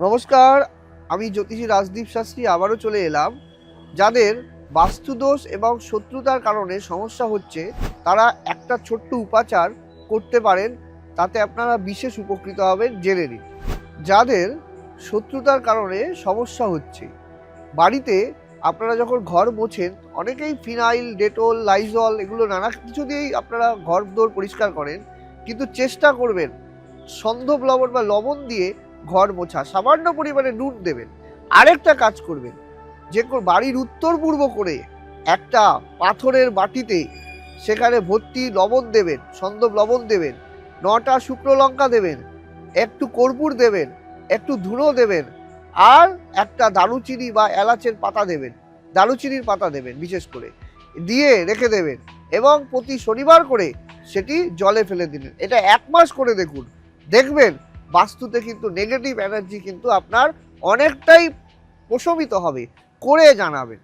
নমস্কার, আমি জ্যোতিষী রাজদীপ শাস্ত্রী আবারও চলে এলাম। যাদের বাস্তুদোষ এবং শত্রুতার কারণে সমস্যা হচ্ছে, তারা একটা ছোট্ট উপাচার করতে পারেন, তাতে আপনারা বিশেষ উপকৃত হবেন, জেনে নিন। যাদের শত্রুতার কারণে সমস্যা হচ্ছে, বাড়িতে আপনারা যখন ঘর মোছেন, অনেকেই ফিনাইল, ডেটল, লাইজল এগুলো নানা কিছু দিয়েই আপনারা ঘর দোর পরিষ্কার করেন, কিন্তু চেষ্টা করবেন সন্ধব লবণ বা লবণ দিয়ে ঘর মোছা, সামান্য পরিমাণে নুন দেবেন। আরেকটা কাজ করবেন, যে বাড়ির উত্তর পূর্ব করে একটা পাথরের বাটিতে সেখানে ভর্তি লবণ দেবেন, সন্ধব লবণ দেবেন, 9টা শুকনো লঙ্কা দেবেন, একটু কর্পূর দেবেন, একটু ধুনো দেবেন, আর একটা দারুচিনি বা এলাচের পাতা দেবেন, দারুচিনির পাতা দেবেন বিশেষ করে, দিয়ে রেখে দেবেন এবং প্রতি শনিবার করে সেটি জলে ফেলে দিলেন। এটা 1 মাস করে দেখুন, দেখবেন বাস্তুতে কিন্তু নেগেটিভ এনার্জি কিন্তু আপনার অনেকটাই প্রশমিত হবে। করে জানাবেন।